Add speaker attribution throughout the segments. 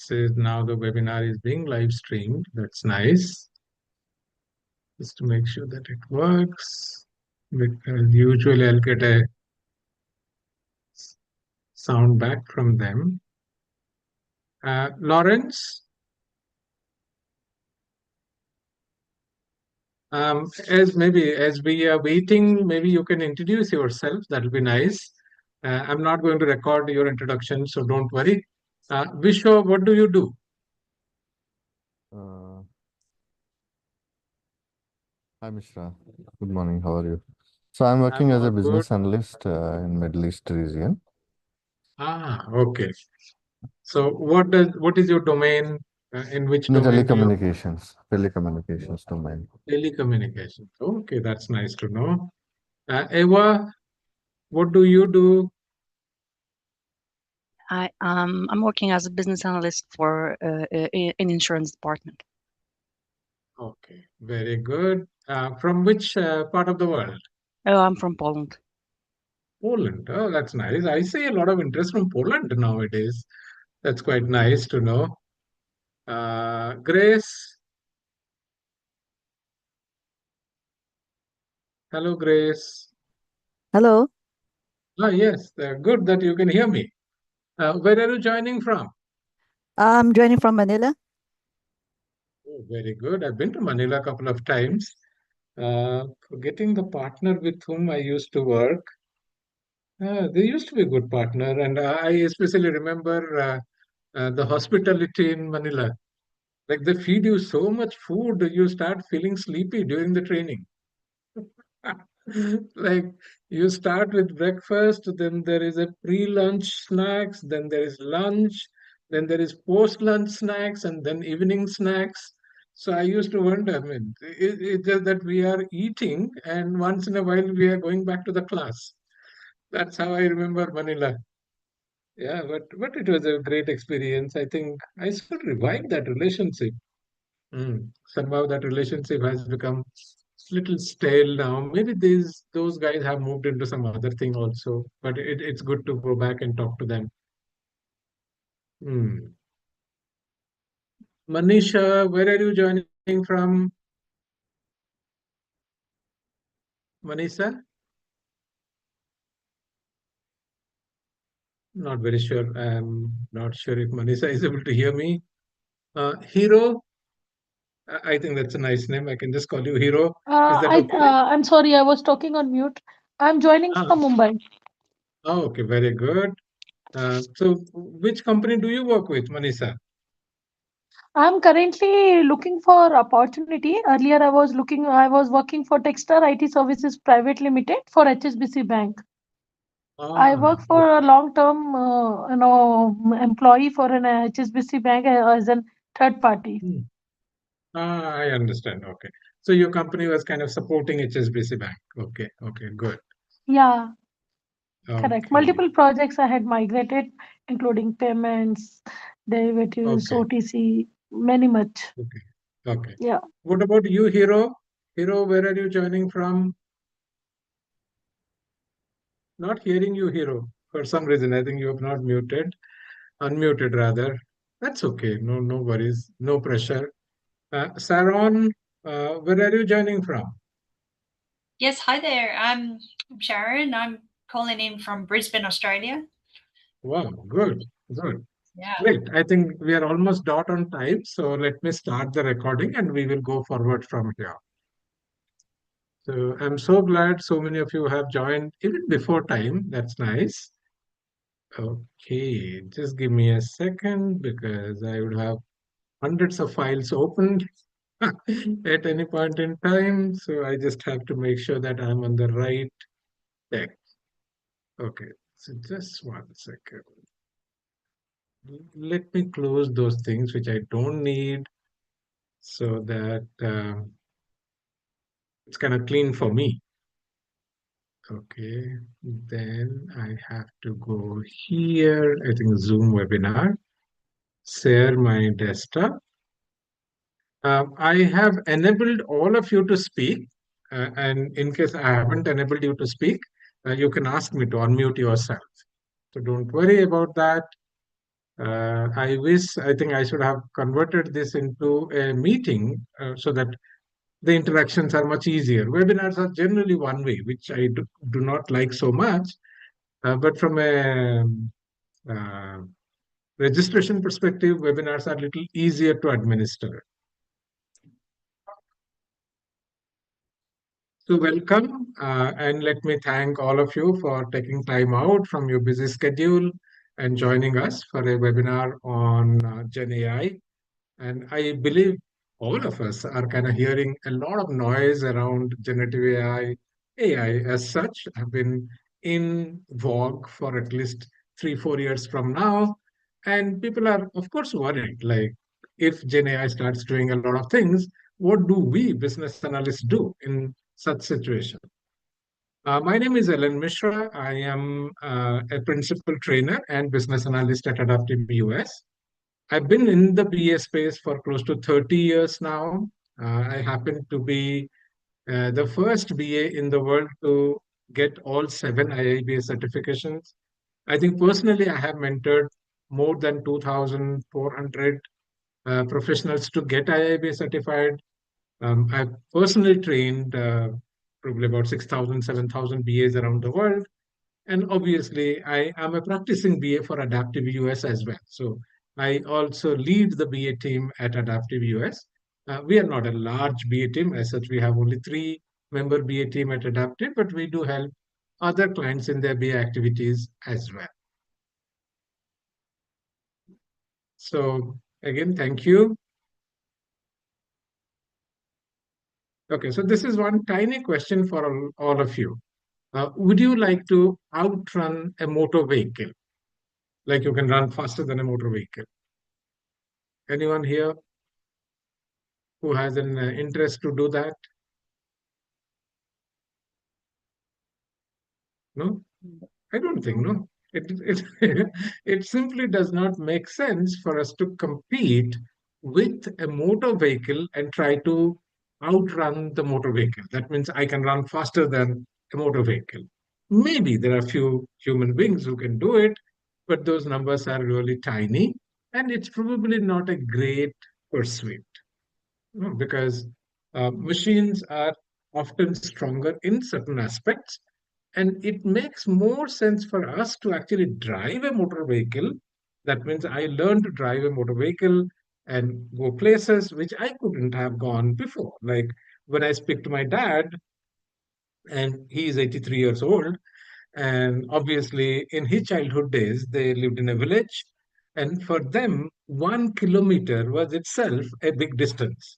Speaker 1: says now the webinar is being live streamed. That's nice. Just to make sure that it works. Because usually I'll get a sound back from them. Lawrence, as we are waiting, maybe you can introduce yourself. That'll be nice. I'm not going to record your introduction, so don't worry. Vishwa, what do you do?
Speaker 2: Hi, Mishra. Good morning. How are you? So I'm
Speaker 1: I'm
Speaker 2: working as
Speaker 1: all
Speaker 2: a
Speaker 1: good.
Speaker 2: business analyst in Middle East region.
Speaker 1: Okay. So what is your domain? In which
Speaker 2: In the
Speaker 1: domain do you?
Speaker 2: telecommunications domain.
Speaker 1: Telecommunication. Okay, that's nice to know. Eva, what do you do?
Speaker 3: I'm working as a business analyst for an insurance department.
Speaker 1: Okay, very good. From which part of the world?
Speaker 3: Oh, I'm from Poland.
Speaker 1: Poland. Oh, that's nice. I see a lot of interest from Poland nowadays. That's quite nice to know. Grace. Hello, Grace.
Speaker 4: Hello,
Speaker 1: Yes, good that you can hear me. Where are you joining from?
Speaker 4: I'm joining from Manila.
Speaker 1: Oh, very good. I've been to Manila a couple of times. Forgetting the partner with whom I used to work. They used to be a good partner, and I especially remember the hospitality in Manila. Like they feed you so much food, you start feeling sleepy during the training. Like you start with breakfast, then there is a pre-lunch snacks, then there is lunch, then there is post-lunch snacks, and then evening snacks. So I used to wonder, I mean, it's just that we are eating, and once in a while we are going back to the class. That's how I remember Manila. Yeah, but it was a great experience. I think I should revive that relationship. Somehow that relationship has become little stale now. Maybe those guys have moved into some other thing also. But it's good to go back and talk to them. Hmm. Manisha, where are you joining from? Manisha? Not very sure. I'm not sure if Manisha is able to hear me. Hero, I think that's a nice name. I can just call you Hero. Is that okay?
Speaker 5: I'm sorry, I was talking on mute. I'm joining
Speaker 1: Ah,
Speaker 5: from Mumbai.
Speaker 1: okay, very good. So which company do you work with, Manisha?
Speaker 5: I'm currently looking for opportunity. Earlier, I was working for Techstar IT Services Private Limited for HSBC Bank. I
Speaker 1: Ah,
Speaker 5: work for a long-term, employee for an HSBC Bank as a third party.
Speaker 1: I understand. Okay. So your company was kind of supporting HSBC Bank. Okay. Okay. Good.
Speaker 5: Yeah, correct.
Speaker 1: Okay.
Speaker 5: Multiple projects I had migrated, including payments, derivatives,
Speaker 1: Okay.
Speaker 5: OTC, many much.
Speaker 1: Okay. Okay.
Speaker 5: Yeah.
Speaker 1: What about you, Hero? Hero, where are you joining from? Not hearing you, Hero. For some reason, I think you have not muted, unmuted rather. That's okay. No worries. No pressure. Saron, where are you joining from?
Speaker 6: Yes, hi there. I'm Sharon. I'm calling in from Brisbane, Australia.
Speaker 1: Wow, good, good.
Speaker 6: Yeah.
Speaker 1: Great. I think we are almost dot on time. So let me start the recording and we will go forward from here. So I'm so glad so many of you have joined even before time. That's nice. Okay, just give me a second because I would have hundreds of files opened at any point in time. So I just have to make sure that I'm on the right text. Okay, so just one second. Let me close those things which I don't need so that it's kind of clean for me. Okay, then I have to go here. I think Zoom webinar, share my desktop. I have enabled all of you to speak. And in case I haven't enabled you to speak, you can ask me to unmute yourself. So don't worry about that. I think I should have converted this into a meeting so that the interactions are much easier. Webinars are generally one way, which I do not like so much. But from a registration perspective, webinars are a little easier to administer. So welcome, and let me thank all of you for taking time out from your busy schedule and joining us for a webinar on Gen AI. And I believe all of us are kind of hearing a lot of noise around generative AI. AI as such have been in vogue for at least 3-4 years from now. And people are, of course, worried, like if Gen AI starts doing a lot of things, what do we business analysts do in such situation? My name is Ellen Mishra. I am a principal trainer and business analyst at Adaptive US. I've been in the BA space for close to 30 years now. I happen to be the first BA in the world to get all 7 IIBA certifications. I think personally, I have mentored more than 2,400 professionals to get IIBA certified. I've personally trained probably about 6,000, 7,000 BAs around the world. And obviously, I am a practicing BA for Adaptive US as well. So I also lead the BA team at Adaptive US. We are not a large BA team. As such, we have only 3-member BA team at Adaptive, but we do help other clients in their BA activities as well. So again, thank you. Okay, so this is one tiny question for all of you. Would you like to outrun a motor vehicle? Like you can run faster than a motor vehicle? Anyone here who has an interest to do that? No? I don't think, no. It simply does not make sense for us to compete with a motor vehicle and try to outrun the motor vehicle. That means I can run faster than a motor vehicle. Maybe there are a few human beings who can do it, but those numbers are really tiny, and it's probably not a great pursuit. No, because machines are often stronger in certain aspects, and it makes more sense for us to actually drive a motor vehicle. That means I learned to drive a motor vehicle and go places which I couldn't have gone before. Like when I speak to my dad, and he is 83 years old, and obviously in his childhood days, they lived in a village. And for them, 1 kilometer was itself a big distance.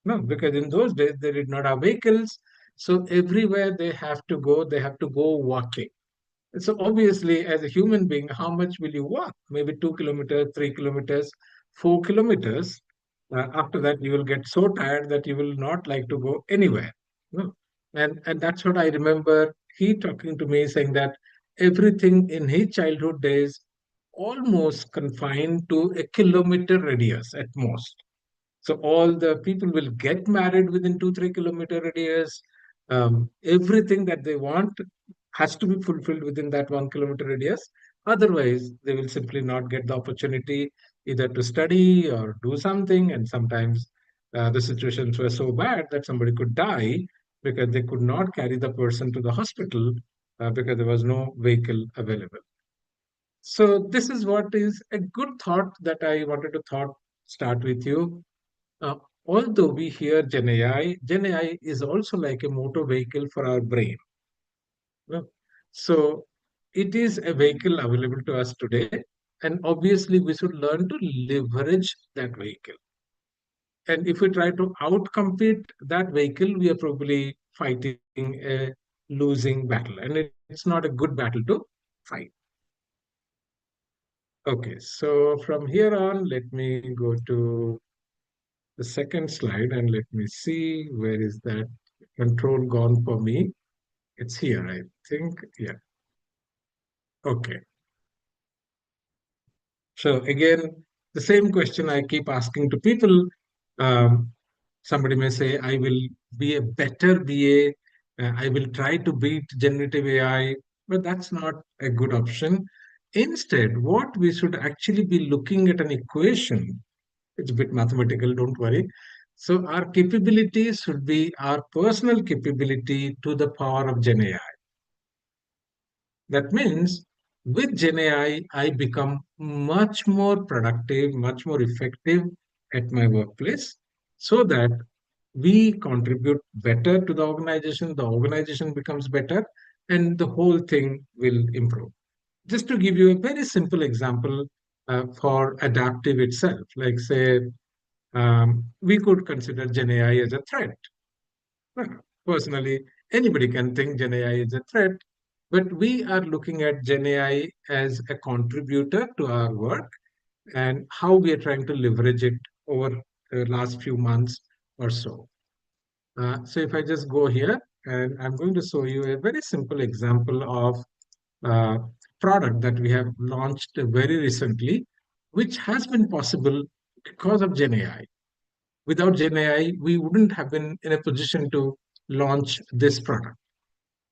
Speaker 1: No, because in those days they did not have vehicles. So everywhere they have to go walking. So obviously, as a human being, how much will you walk? Maybe 2 kilometers, 3 kilometers, 4 kilometers. After that, you will get so tired that you will not like to go anywhere. No? And that's what I remember he talking to me saying that everything in his childhood days almost confined to a kilometer radius at most. So all the people will get married within 2-3 kilometer radius. Everything that they want has to be fulfilled within that 1 kilometer radius. Otherwise, they will simply not get the opportunity either to study or do something. And sometimes the situations were so bad that somebody could die because they could not carry the person to the hospital because there was no vehicle available. So this is what is a good thought that I wanted to start with you. Uh, Although we hear Gen AI is also like a motor vehicle for our brain. No? So it is a vehicle available to us today, and obviously we should learn to leverage that vehicle. And if we try to outcompete that vehicle, we are probably fighting a losing battle, and it's not a good battle to fight. Okay, so from here on, let me go to the second slide and let me see where is that control gone for me. It's here, I think. Yeah. Okay. So again, the same question I keep asking to people. Um, Somebody may say, I will be a better BA. I will try to beat generative AI, but that's not a good option. instead, what we should actually be looking at an equation. It's a bit mathematical, don't worry. So our capabilities should be our personal capability to the power of Gen AI. That means with Gen AI, I become much more productive, much more effective at my workplace so that we contribute better to the organization becomes better, and the whole thing will improve. Just to give you a very simple example for adaptive itself, like say, we could consider Gen AI as a threat. Personally, anybody can think Gen AI is a threat, but we are looking at Gen AI as a contributor to our work and how we are trying to leverage it over the last few months or so. So if I just go here, and I'm going to show you a very simple example of a product that we have launched very recently, which has been possible because of Gen AI. Without Gen AI, we wouldn't have been in a position to launch this product.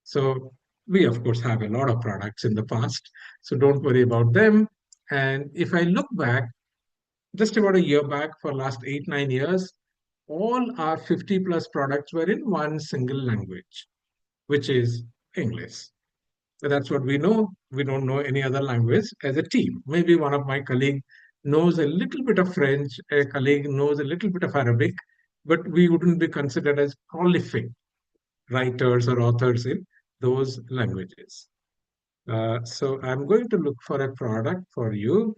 Speaker 1: So we, of course, have a lot of products in the past, so don't worry about them. And if I look back, just about a year back, for last 8-9 years, all our 50 plus products were in one single language, which is English. So that's what we know. We don't know any other language as a team. Maybe one of my colleagues knows a little bit of French, a colleague knows a little bit of Arabic, but we wouldn't be considered as prolific writers or authors in those languages. So I'm going to look for a product for you.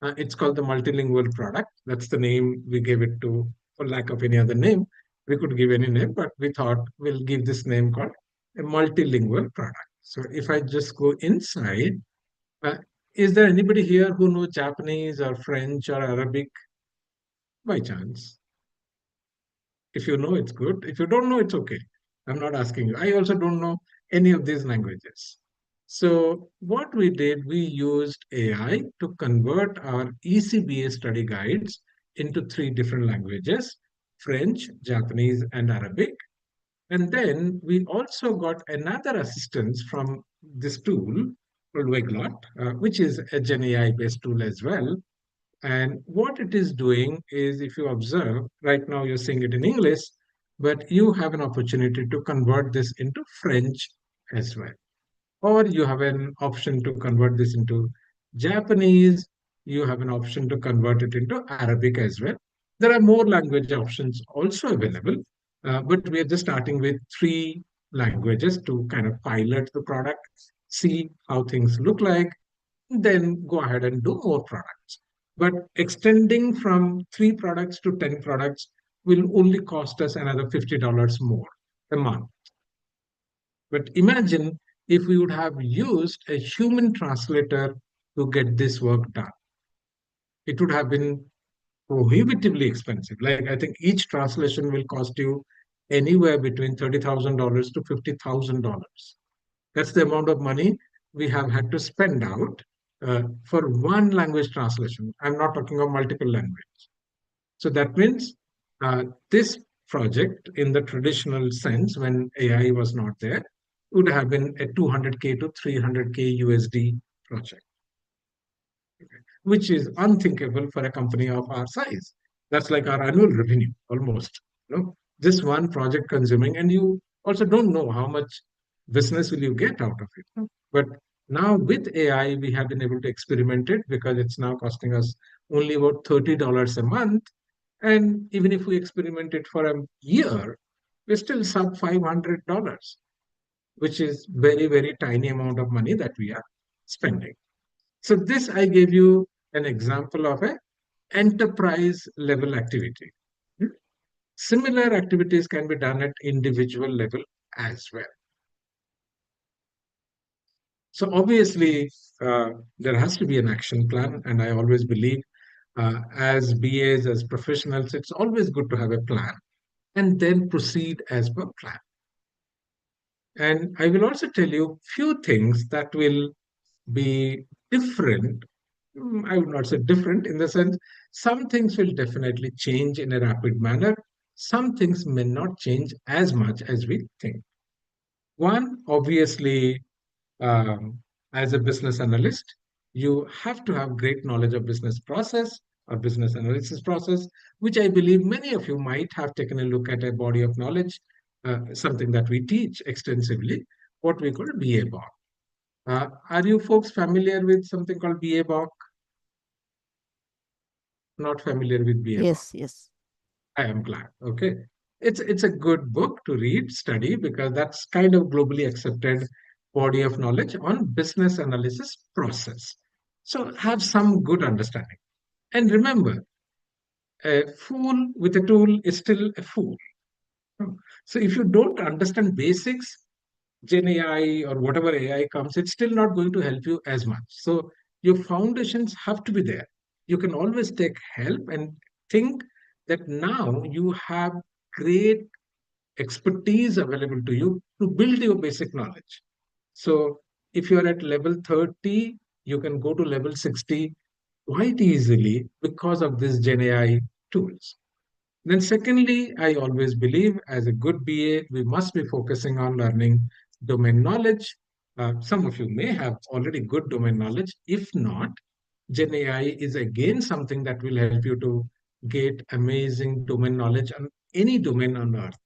Speaker 1: It's called the multilingual product. That's the name we gave it to, for lack of any other name. We could give any name, but we thought we'll give this name called a multilingual product. So if I just go inside, is there anybody here who knows Japanese or French or Arabic by chance? If you know, it's good. If you don't know, it's okay. I'm not asking you. I also don't know any of these languages. So what we did, we used AI to convert our ECBA study guides into 3 different languages: French, Japanese, and Arabic. And then we also got another assistance from this tool called Weglot, which is a Gen AI-based tool as well. And what it is doing is, if you observe, right now you're seeing it in English, but you have an opportunity to convert this into French as well. Or you have an option to convert this into Japanese. You have an option to convert it into Arabic as well. There are more language options also available, but we are just starting with 3 languages to kind of pilot the product, see how things look like, then go ahead and do more products. But extending from 3 products to 10 products will only cost us another $50 more a month. But imagine if we would have used a human translator to get this work done. It would have been prohibitively expensive. Like, I think each translation will cost you anywhere between $30,000 to $50,000. That's the amount of money we have had to spend out for one language translation. I'm not talking of multiple languages. So that means this project, in the traditional sense, when AI was not there, would have been a 200K to 300K USD project, which is unthinkable for a company of our size. That's like our annual revenue, almost. Just one project consuming, and you also don't know how much business will you get out of it. But now with AI, we have been able to experiment it because it's now costing us only about $30 a month. And even if we experiment it for a year, we're still sub $500, which is very, very tiny amount of money that we are spending. So this, I gave you an example of an enterprise level activity. Similar activities can be done at individual level as well. So obviously, there has to be an action plan. And I always believe as BAs, as professionals, it's always good to have a plan and then proceed as per plan. And I will also tell you few things that will be different. I would not say different in the sense, some things will definitely change in a rapid manner. Some things may not change as much as we think. One, obviously, as a business analyst, You have to have great knowledge of business process or business analysis process, which I believe many of you might have taken a look at a body of knowledge, something that we teach extensively, what we call BA-BOK. Are you folks familiar with something called BA-BOK? Not familiar with BA-BOK?
Speaker 4: Yes, yes.
Speaker 1: I am glad. Okay. It's a good book to read, study, because that's kind of globally accepted body of knowledge on business analysis process. So have some good understanding. And remember, a fool with a tool is still a fool. So if you don't understand basics, Gen AI or whatever AI comes, it's still not going to help you as much. So your foundations have to be there. You can always take help and think that now you have great expertise available to you to build your basic knowledge. So if you're at level 30, you can go to level 60 quite easily because of this Gen AI tools. Then secondly, I always believe as a good BA, we must be focusing on learning domain knowledge. Some of you may have already good domain knowledge. If not, Gen AI is again something that will help you to get amazing domain knowledge on any domain on earth.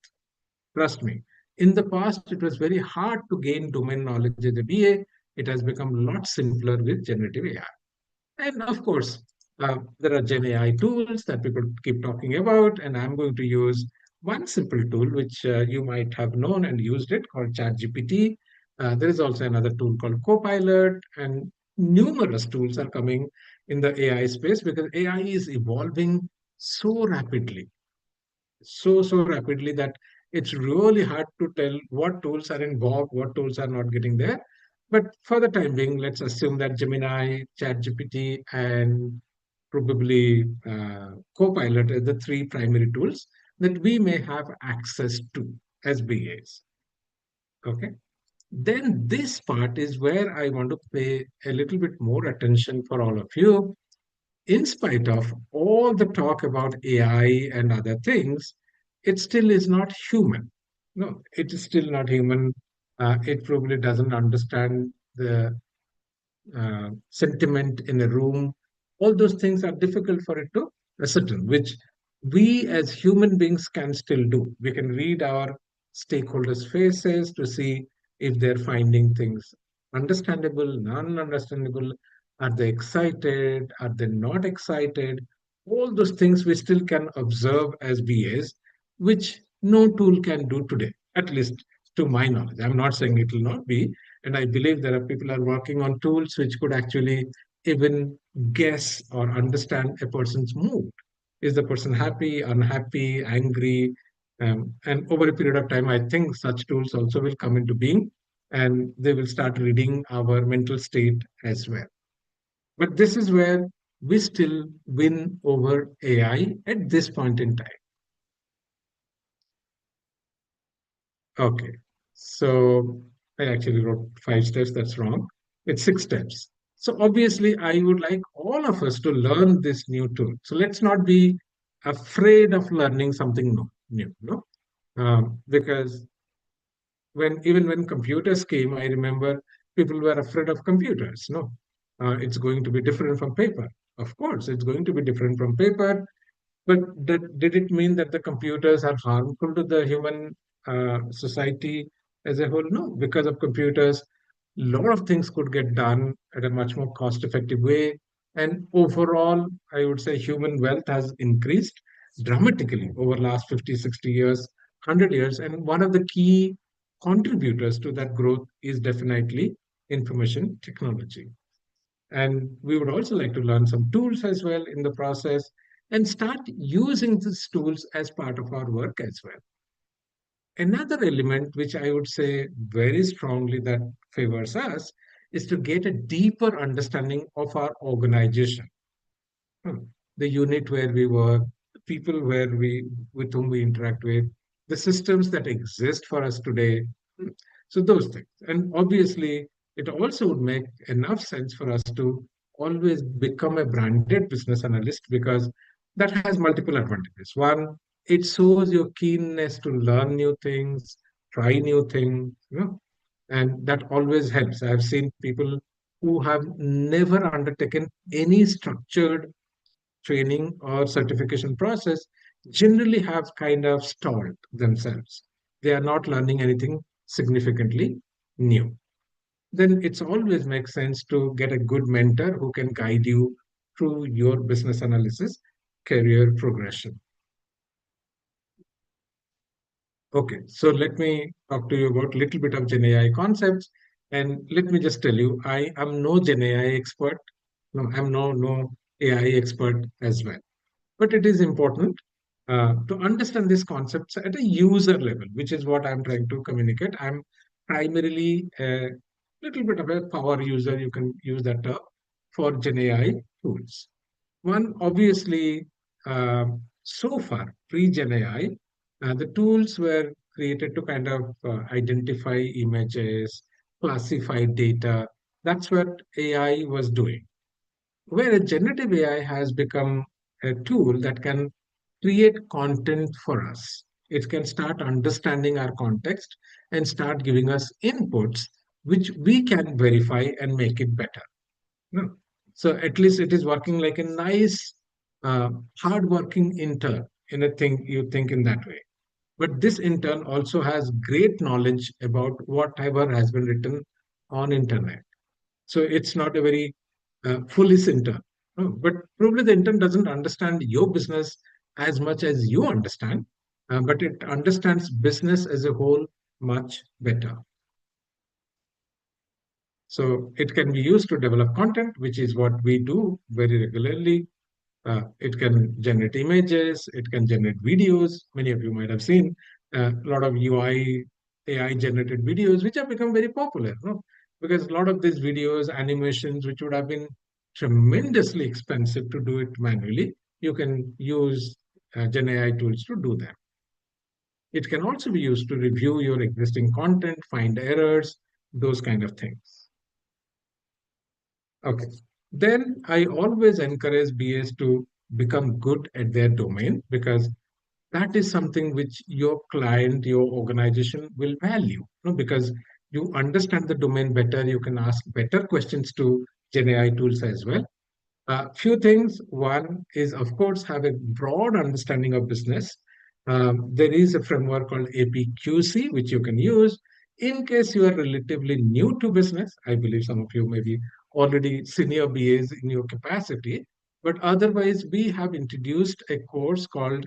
Speaker 1: Trust me. In the past, it was very hard to gain domain knowledge as a BA. It has become a lot simpler with generative AI. And of course, there are Gen AI tools that people keep talking about, and I'm going to use one simple tool which you might have known and used it called ChatGPT. There is also another tool called Copilot, and numerous tools are coming in the AI space because AI is evolving so rapidly, so rapidly that it's really hard to tell what tools are in vogue, what tools are not getting there. But for the time being, let's assume that Gemini, ChatGPT, and probably Copilot are the three primary tools that we may have access to as BAs. Okay. Then this part is where I want to pay a little bit more attention for all of you. In spite of all the talk about AI and other things, it still is not human. No, it is still not human. It probably doesn't understand the sentiment in a room. All those things are difficult for it to ascertain, which we as human beings can still do. We can read our stakeholders' faces to see if they're finding things understandable, non-understandable. Are they excited? Are they not excited? All those things we still can observe as BAs, which no tool can do today, at least to my knowledge. I'm not saying it will not be, and I believe there are people are working on tools which could actually even guess or understand a person's mood. Is the person happy, unhappy, angry? And over a period of time, I think such tools also will come into being and they will start reading our mental state as well. But this is where we still win over AI at this point in time. Okay, so I actually wrote 5 steps, that's wrong. It's 6 steps. So obviously, I would like all of us to learn this new tool. So let's not be afraid of learning something new, no? Because even when computers came, I remember people were afraid of computers. No, it's going to be different from paper. Of course, it's going to be different from paper. But did it mean that the computers are harmful to the human society as a whole? No, because of computers, a lot of things could get done at a much more cost-effective way. And overall, I would say human wealth has increased dramatically over last 50, 60 years, 100 years. And one of the key contributors to that growth is definitely information technology. And we would also like to learn some tools as well in the process and start using these tools as part of our work as well. Another element which I would say very strongly that favors us is to get a deeper understanding of our organization, the unit where we work, the people with whom we interact with, the systems that exist for us today. So those things. And obviously, it also would make enough sense for us to always become a branded business analyst because that has multiple advantages. One, it shows your keenness to learn new things, try new things, and that always helps. I've seen people who have never undertaken any structured training or certification process generally have kind of stalled themselves. They are not learning anything significantly new. Then it's always makes sense to get a good mentor who can guide you through your business analysis career progression. Okay, so let me talk to you about a little bit of Gen AI concepts. And let me just tell you, I am no Gen AI expert. No, I'm no AI expert as well. But it is important to understand these concepts at a user level, which is what I'm trying to communicate. I'm primarily a little bit of a power user, you can use that term, for Gen AI tools. One, obviously, so far, pre-Gen AI, the tools were created to kind of identify images, classify data. That's what AI was doing. Whereas generative AI has become a tool that can create content for us. It can start understanding our context and start giving us inputs, which we can verify and make it better. No. So at least it is working like a nice, hardworking intern in a thing you think in that way. But this intern also has great knowledge about whatever has been written on internet. So it's not a very foolish intern. No, but probably the intern doesn't understand your business as much as you understand, but it understands business as a whole much better. So it can be used to develop content, which is what we do very regularly. It can generate images, it can generate videos. Many of you might have seen a lot of UI AI generated videos, which have become very popular. No? Because a lot of these videos, animations, which would have been tremendously expensive to do it manually, you can use Gen AI tools to do that. It can also be used to review your existing content, find errors, those kind of things. Okay. Then I always encourage BAs to become good at their domain because that is something which your client, your organization will value. Because you understand the domain better, you can ask better questions to Gen AI tools as well. Few things. One is, of course, have a broad understanding of business. There is a framework called APQC, which you can use in case you are relatively new to business. I believe some of you may be already senior BAs in your capacity, but otherwise, we have introduced a course called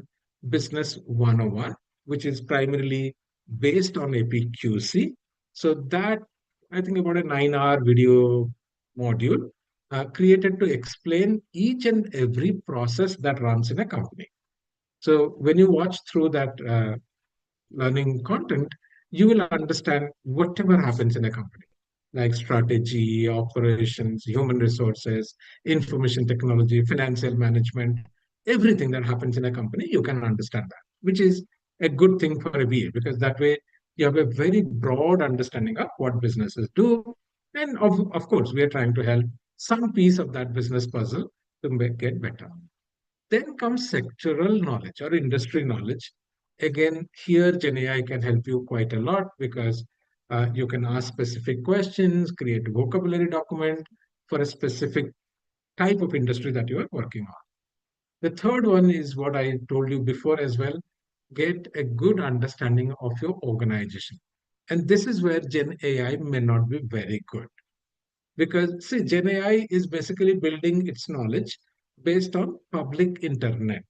Speaker 1: Business 101, which is primarily based on APQC. So that, I think, about a 9-hour video module created to explain each and every process that runs in a company. So when you watch through that learning content, you will understand whatever happens in a company, like strategy, operations, human resources, information technology, financial management, everything that happens in a company, you can understand that, which is a good thing for a BA because that way you have a very broad understanding of what businesses do. And of course, we are trying to help some piece of that business puzzle to get better. Then comes sectoral knowledge or industry knowledge. Again, here Gen AI can help you quite a lot because you can ask specific questions, create a vocabulary document for a specific type of industry that you are working on. The third one is what I told you before as well, get a good understanding of your organization. And this is where Gen AI may not be very good. Because see, Gen AI is basically building its knowledge based on public internet.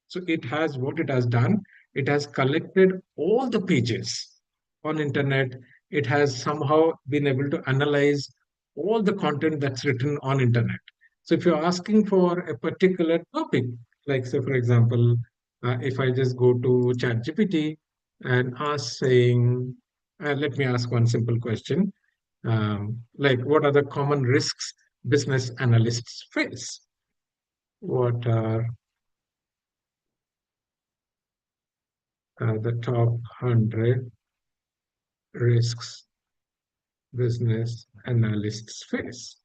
Speaker 1: So it has what it has done. It has collected all the pages on internet. It has somehow been able to analyze all the content that's written on internet. So if you're asking for a particular topic, like say, for example, if I just go to ChatGPT and ask saying, let me ask one simple question, like what are the common risks business analysts face? What are the top 100 risks business analysts face?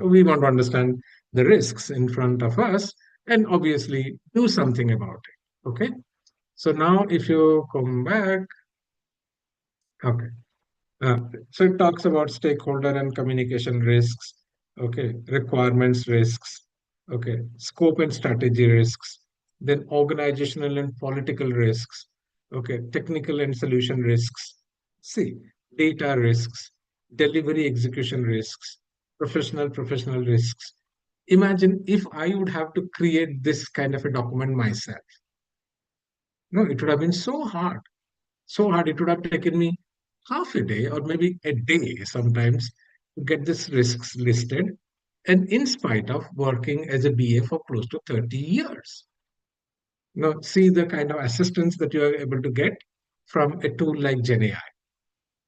Speaker 1: We want to understand the risks in front of us and obviously do something about it. Okay. So now if you come back, okay. So it talks about stakeholder and communication risks, okay, requirements risks, okay, scope and strategy risks, then organizational and political risks, okay, technical and solution risks, see, data risks, delivery execution risks, professional risks. Imagine if I would have to create this kind of a document myself. No, it would have been so hard. It would have taken me half a day or maybe a day sometimes to get this risks listed. And in spite of working as a BA for close to 30 years. Now, see the kind of assistance that you are able to get from a tool like GenAI.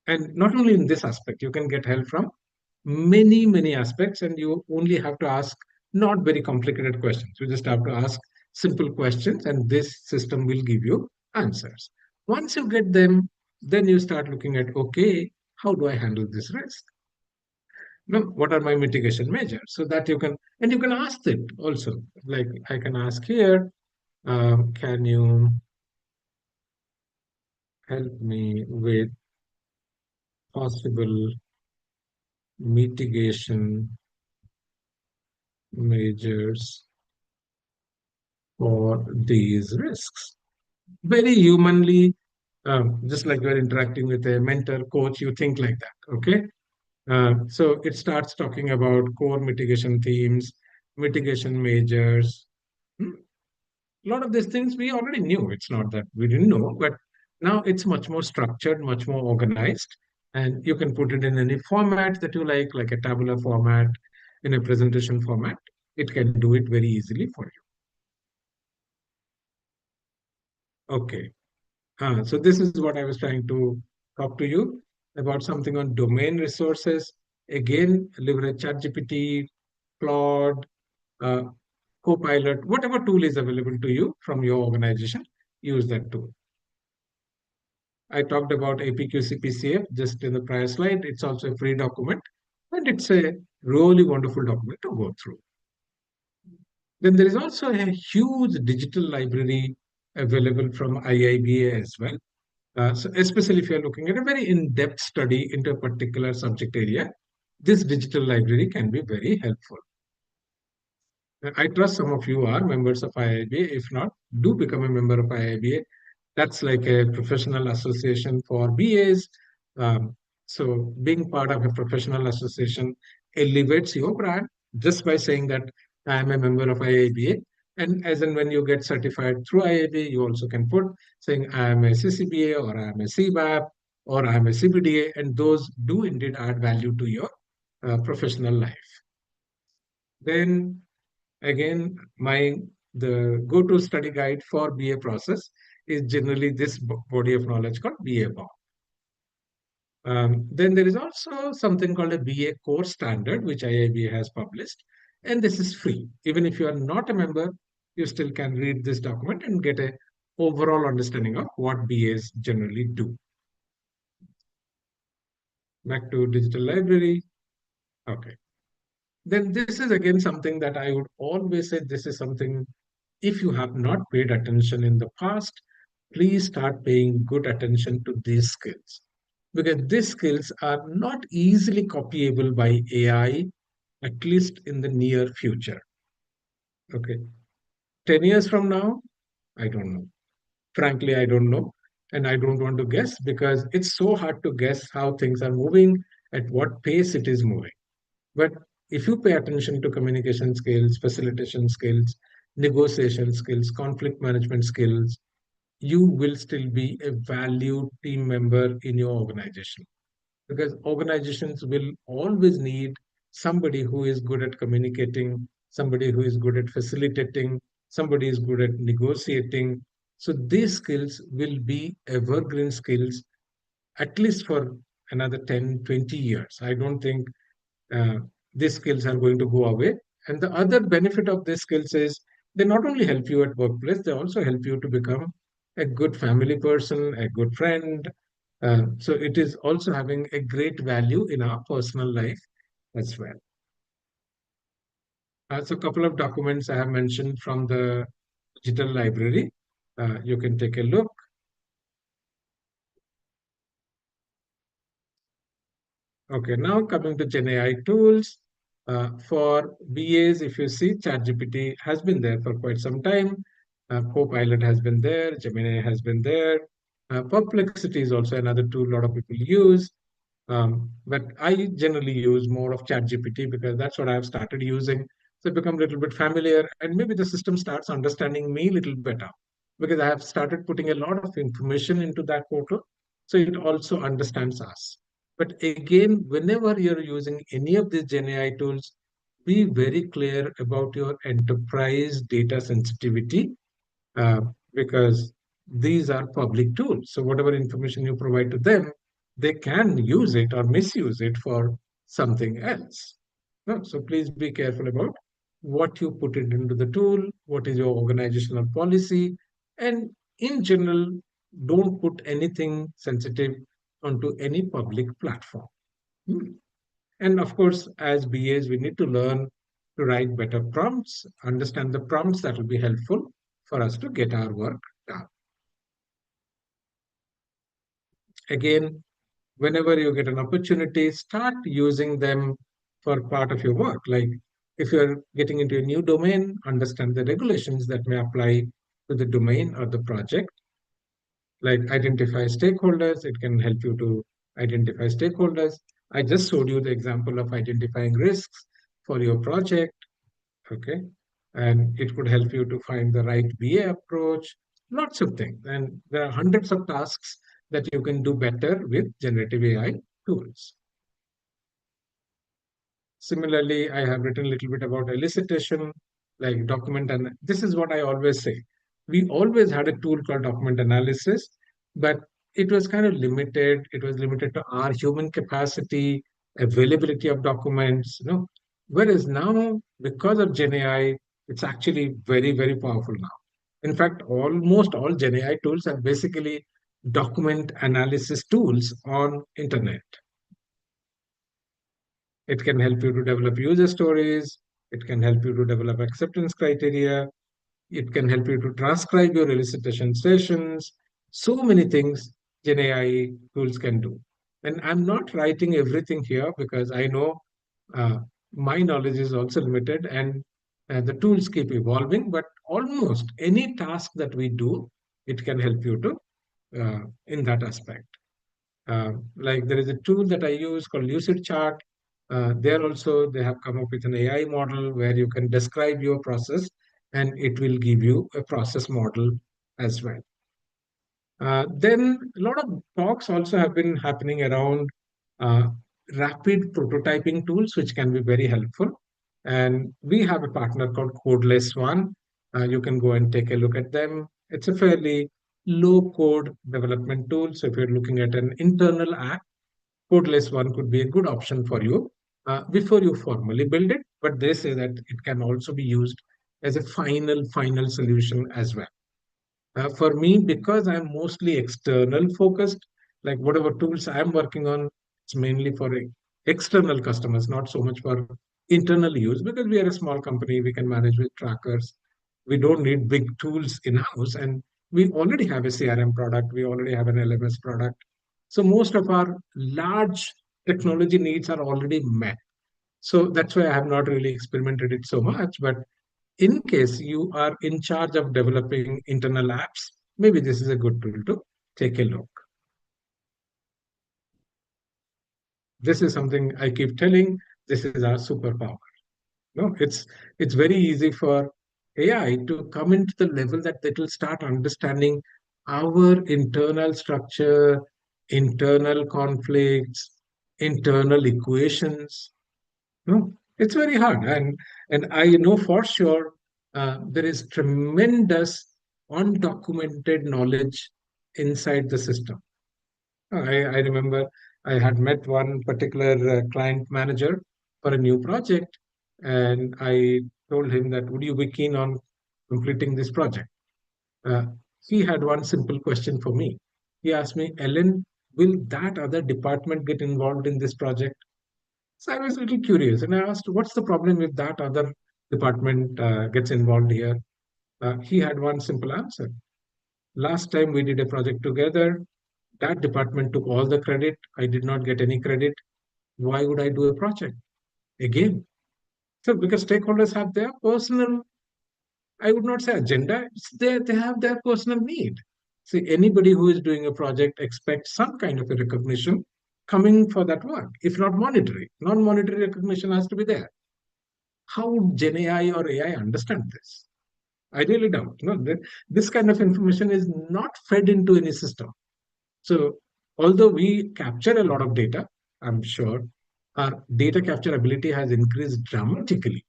Speaker 1: And not only in this aspect, you can get help from many aspects, and you only have to ask not very complicated questions. You just have to ask simple questions, and this system will give you answers. Once you get them, then you start looking at, okay, how do I handle this risk? No, what are my mitigation measures? So that you can, and you can ask it also. Like I can ask here, can you help me with possible mitigation measures for these risks? Very humanly, just like you're interacting with a mentor, coach, you think like that, okay? So it starts talking about core mitigation themes, mitigation measures. A lot of these things we already knew. It's not that we didn't know, but now it's much more structured, much more organized, and you can put it in any format that you like a tabular format, in a presentation format. It can do it very easily for you. Okay. So this is what I was trying to talk to you about, something on domain resources. Again, leverage ChatGPT, Claude, uh, Copilot, whatever tool is available to you from your organization, use that tool. I talked about APQCPCF just in the prior slide. It's also a free document, and it's a really wonderful document to go through. Then there is also a huge digital library available from IIBA as well. So especially if you're looking at a very in-depth study into a particular subject area, this digital library can be very helpful. I trust some of you are members of IIBA. If not, do become a member of IIBA. That's like a professional association for BAs. So being part of a professional association elevates your brand just by saying that I am a member of IIBA. And as and when you get certified through IIBA, you also can put saying I am a CCBA or I am a CBAP or I am a CBDA, and those do indeed add value to your professional life. Then again, the go-to study guide for BA process is generally this body of knowledge called BA BOM. Then there is also something called a BA core standard, which IIBA has published, and this is free. Even if you are not a member, you still can read this document and get a overall understanding of what BAs generally do. Back to digital library. Okay. Then this is again something that I would always say, this is something, if you have not paid attention in the past, please start paying good attention to these skills, because these skills are not easily copyable by AI, at least in the near future. Okay. 10 years from now, I don't know. Frankly, I don't know. And I don't want to guess, because it's so hard to guess how things are moving, at what pace it is moving. But if you pay attention to communication skills, facilitation skills, negotiation skills, conflict management skills, you will still be a valued team member in your organization. Because organizations will always need somebody who is good at communicating, somebody who is good at facilitating, somebody is good at negotiating. So these skills will be evergreen skills, at least for another 10, 20 years. I don't think uh, these skills are going to go away. And the other benefit of these skills is they not only help you at workplace, they also help you to become a good family person, a good friend. So it is also having a great value in our personal life as well. So a couple of documents I have mentioned from the digital library. You can take a look. Okay, now coming to GenAI tools. For BAs, if you see, ChatGPT has been there for quite some time. Copilot has been there, Gemini has been there. Perplexity is also another tool a lot of people use. But I generally use more of ChatGPT because that's what I've started using. So I become a little bit familiar, and maybe the system starts understanding me a little better because I have started putting a lot of information into that portal. So it also understands us. But again, whenever you're using any of these GenAI tools, be very clear about your enterprise data sensitivity uh, because these are public tools. So whatever information you provide to them, they can use it or misuse it for something else. No, so please be careful about what you put it into the tool, what is your organizational policy, and in general, don't put anything sensitive onto any public platform. Hmm. And of course, as BAs, we need to learn to write better prompts, understand the prompts that will be helpful for us to get our work done. Again, whenever you get an opportunity, start using them for part of your work. Like if you're getting into a new domain, understand the regulations that may apply to the domain or the project. Like identify stakeholders, it can help you to identify stakeholders. I just showed you the example of identifying risks for your project. Okay. And it could help you to find the right BA approach, lots of things. And there are hundreds of tasks that you can do better with generative AI tools. Similarly, I have written a little bit about elicitation, like document, and this is what I always say. We always had a tool called document analysis, but it was kind of limited. It was limited to our human capacity, availability of documents, Whereas now, because of GenAI, it's actually very, very powerful now. In fact, almost all GenAI tools are basically document analysis tools on internet. It can help you to develop user stories. It can help you to develop acceptance criteria. It can help you to transcribe your elicitation sessions. So many things GenAI tools can do. And I'm not writing everything here because I know my knowledge is also limited and the tools keep evolving, but almost any task that we do, it can help you to in that aspect. Like there is a tool that I use called Lucidchart. There also they have come up with an AI model where you can describe your process and it will give you a process model as well. Then a lot of talks also have been happening around rapid prototyping tools, which can be very helpful. And we have a partner called Codeless1. You can go and take a look at them. It's a fairly low code development tool. So if you're looking at an internal app, Codeless1 could be a good option for you before you formally build it. But they say that it can also be used as a final solution as well. For me, because I'm mostly external focused, like whatever tools I'm working on, it's mainly for external customers, not so much for internal use, because we are a small company, we can manage with trackers. We don't need big tools in-house, and we already have a CRM product, we already have an LMS product. So most of our large technology needs are already met. So that's why I have not really experimented it so much, but in case you are in charge of developing internal apps, maybe this is a good tool to take a look. This is something I keep telling, this is our superpower. No, it's very easy for AI to come into the level that it will start understanding our internal structure, internal conflicts, internal equations. No, it's very hard. And I know for sure there is tremendous undocumented knowledge inside the system. I remember I had met one particular client manager for a new project, and I told him that, would you be keen on completing this project? He had one simple question for me. He asked me, Ellen, will that other department get involved in this project? So I was a little curious and I asked, what's the problem if that other department gets involved here? He had one simple answer. Last time we did a project together, that department took all the credit. I did not get any credit. why would I do a project again? So because stakeholders have their personal, I would not say agenda, they have their personal need. See, anybody who is doing a project expects some kind of a recognition coming for that work, if not monetary. Non-monetary recognition has to be there. How would Gen AI or AI understand this? I really doubt. No, this kind of information is not fed into any system. So although we capture a lot of data, I'm sure our data capture ability has increased dramatically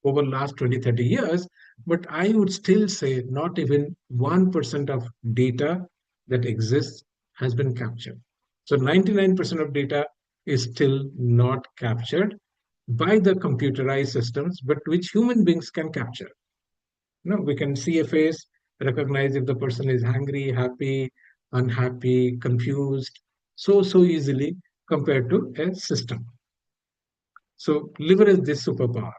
Speaker 1: over the last 20, 30 years, but I would still say not even 1% of data that exists has been captured. So 99% of data is still not captured by the computerized systems, but which human beings can capture. No, we can see a face, recognize if the person is angry, happy, unhappy, confused, so easily compared to a system. So leverage this superpower.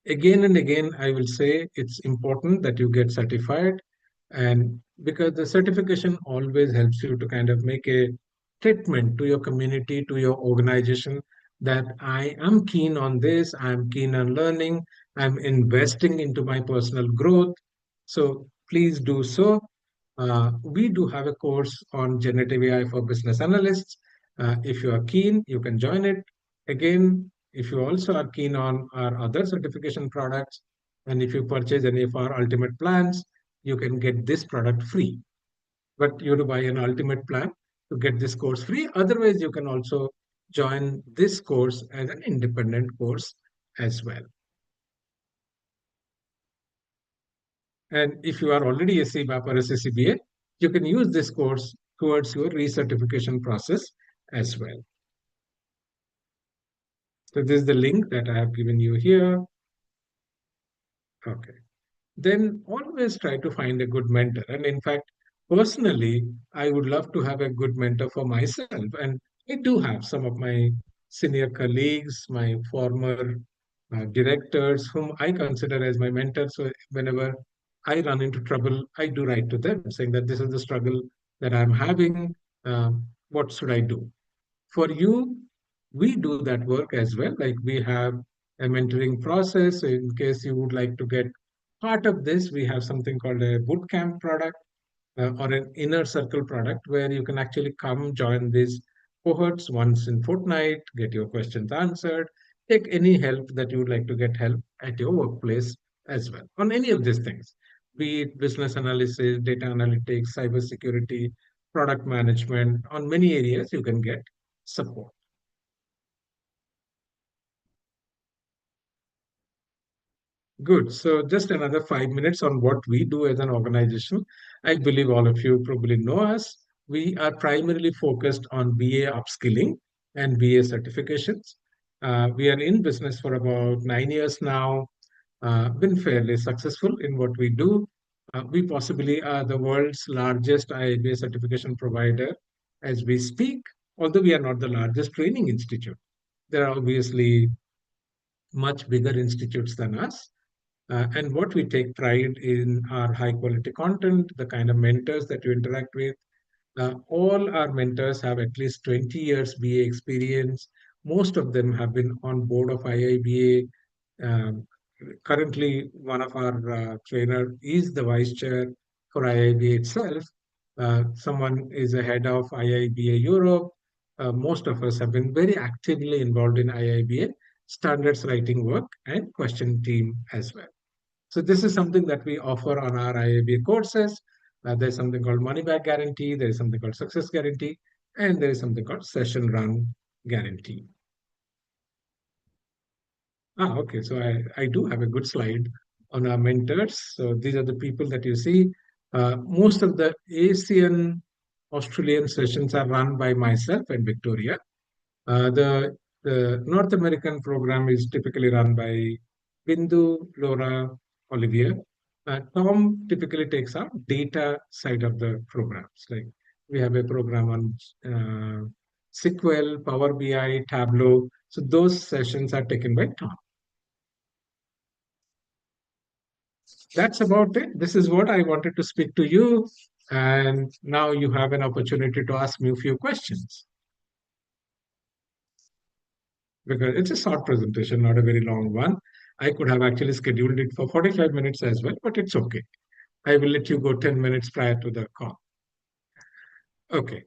Speaker 1: Again and again, I will say it's important that you get certified, and because the certification always helps you to kind of make a statement to your community, to your organization, that I am keen on this, I'm keen on learning, I'm investing into my personal growth. So please do so. We do have a course on generative AI for business analysts. If you are keen, you can join it. Again, if you also are keen on our other certification products, and if you purchase any of our ultimate plans, you can get this product free. But you have to buy an ultimate plan to get this course free. Otherwise, you can also join this course as an independent course as well. And if you are already a CBAP or a CCBA, you can use this course towards your recertification process as well. So this is the link that I have given you here. Okay. Then always try to find a good mentor. And in fact, personally, I would love to have a good mentor for myself. And I do have some of my senior colleagues, my former directors, whom I consider as my mentors. So whenever I run into trouble, I do write to them saying that this is the struggle that I'm having. What should I do? For you, we do that work as well. Like we have a mentoring process. So in case you would like to get part of this, we have something called a bootcamp product or an inner circle product where you can actually come join these cohorts once in fortnight, get your questions answered, take any help that you would like to get help at your workplace as well on any of these things, be it business analysis, data analytics, cybersecurity, product management. On many areas, you can get support. Good. So just another 5 minutes on what we do as an organization. I believe all of you probably know us. We are primarily focused on BA upskilling and BA certifications. We are in business for about 9 years now, been fairly successful in what we do. We possibly are the world's largest IIBA certification provider as we speak, although we are not the largest training institute. There are obviously much bigger institutes than us. And what we take pride in our high quality content, the kind of mentors that you interact with. All our mentors have at least 20 years BA experience. Most of them have been on board of IIBA. Currently, one of our trainer is the vice chair for IIBA itself. Someone is a head of IIBA Europe. Most of us have been very actively involved in IIBA standards writing work and question team as well. So this is something that we offer on our IIBA courses. There's something called money back guarantee, there is something called success guarantee, and there is something called session run guarantee. Okay, so I do have a good slide on our mentors. So these are the people that you see. Most of the Asian, Australian sessions are run by myself and Victoria. The North American program is typically run by Bindu, Laura, Olivia. Tom typically takes up data side of the programs. Like we have a program on SQL, Power BI, Tableau. So those sessions are taken by Tom. That's about it. This is what I wanted to speak to you. And now you have an opportunity to ask me a few questions. because it's a short presentation, not a very long one. I could have actually scheduled it for 45 minutes as well, but it's okay. I will let you go 10 minutes prior to the call. Okay.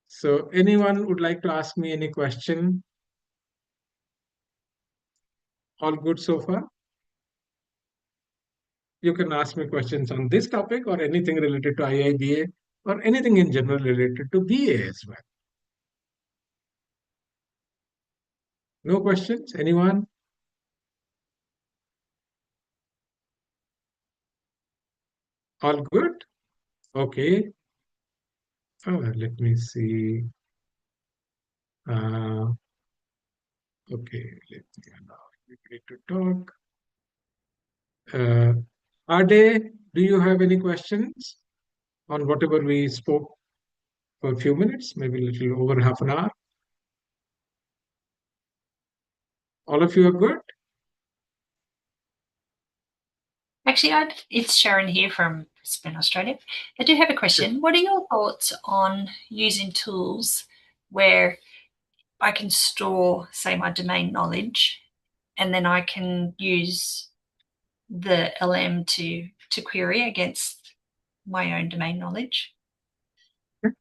Speaker 1: So anyone would like to ask me any question? All good so far? You can ask me questions on this topic or anything related to IIBA or anything in general related to BA as well. No questions? Anyone? All good? Okay. Let me see. Okay, let me allow you to talk. Ade, do you have any questions on whatever we spoke for a few minutes, maybe a little over half an hour? All of you are good?
Speaker 6: Actually, it's Sharon here from Brisbane, Australia. I do have a question. What are your thoughts on using tools where I can store, say, my domain knowledge, and then I can use the LM to query against my own domain knowledge?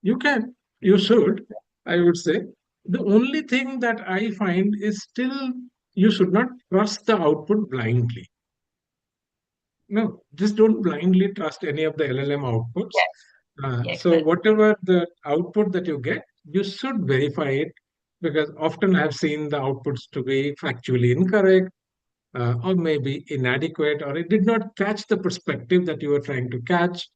Speaker 1: You can, you should, I would say. The only thing that I find is still you should not trust the output blindly. No, just don't blindly trust any of the LLM outputs.
Speaker 6: Yeah,
Speaker 1: So whatever the output that you get, you should verify it, because often I've seen the outputs to be factually incorrect, or maybe inadequate, or it did not catch the perspective that you were trying to catch.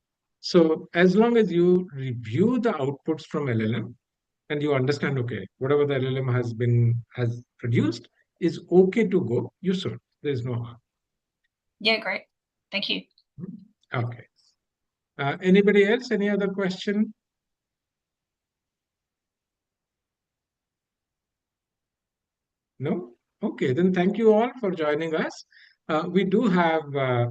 Speaker 1: So as long as you review the outputs from LLM and you understand, okay, whatever the LLM has produced is okay to go, you should. There's no harm.
Speaker 6: Yeah, great. Thank you.
Speaker 1: Okay. Anybody else? Any other question? No? Okay, then thank you all for joining us. We do have,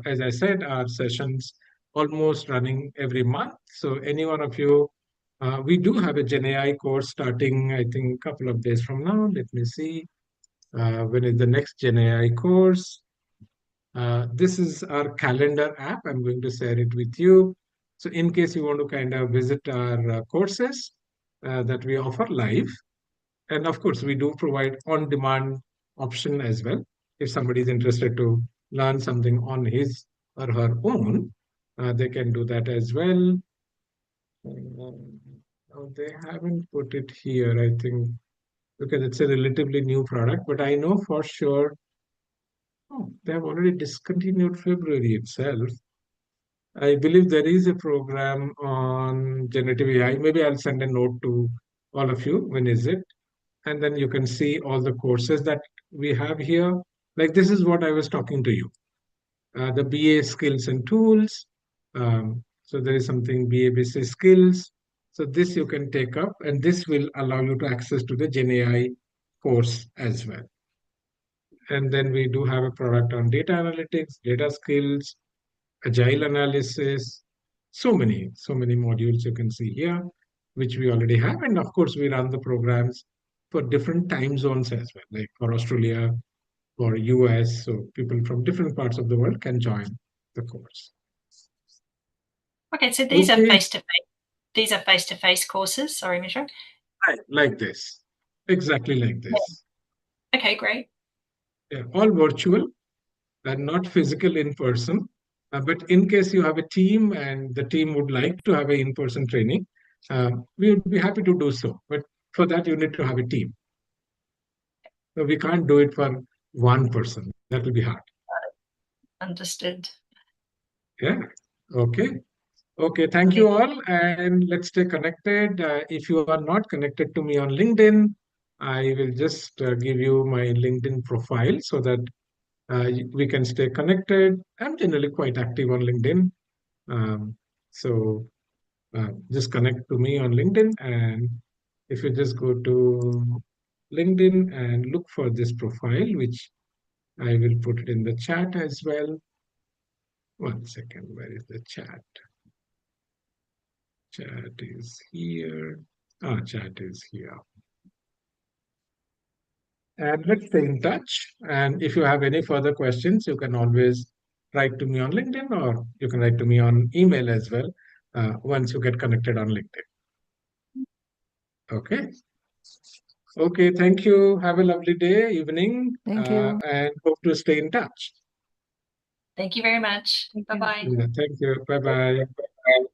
Speaker 1: as I said, our sessions almost running every month. So any one of you, we do have a GenAI course starting, I think, a couple of days from now. Let me see. When is the next GenAI course? This is our calendar app. I'm going to share it with you. So in case you want to kind of visit our courses that we offer live, and of course, we do provide on-demand option as well. If somebody is interested to learn something on his or her own, they can do that as well. Oh, they haven't put it here, I think, because it's a relatively new product, but I know for sure, oh, they have already discontinued February itself. I believe there is a program on generative AI. Maybe I'll send a note to all of you. When is it? And then you can see all the courses that we have here. Like this is what I was talking to you. The BA skills and tools. So there is something BA basic skills. So this you can take up, and this will allow you to access to the GenAI course as well. And then we do have a product on data analytics, data skills, agile analysis, so many modules you can see here, which we already have. And of course, we run the programs for different time zones as well, like for Australia or US. So people from different parts of the world can join the course.
Speaker 6: Okay, so these are
Speaker 1: Okay.
Speaker 6: face-to-face. These are face-to-face courses. Sorry, Mishra.
Speaker 1: Right, like this. Exactly like this.
Speaker 6: Okay, great.
Speaker 1: Yeah, all virtual and not physical in person. But in case you have a team and the team would like to have an in-person training, we would be happy to do so. But for that, you need to have a team. So we can't do it for one person. That will be hard.
Speaker 6: Understood.
Speaker 1: Yeah. Okay. Okay. Thank you all. And let's stay connected. If you are not connected to me on LinkedIn, I will just give you my LinkedIn profile so that we can stay connected. I'm generally quite active on LinkedIn. So just connect to me on LinkedIn. And if you just go to LinkedIn and look for this profile, which I will put it in the chat as well. 1 second, where is the chat? Chat is here. Chat is here. And let's stay in touch. And if you have any further questions, you can always write to me on LinkedIn, or you can write to me on email as well once you get connected on LinkedIn. Okay. Okay, thank you. Have a lovely day, evening,
Speaker 4: Thank you.
Speaker 1: and hope to stay in touch.
Speaker 6: Thank you very much.
Speaker 3: Thank you.
Speaker 6: Bye bye.
Speaker 1: Yeah, thank you. Bye bye.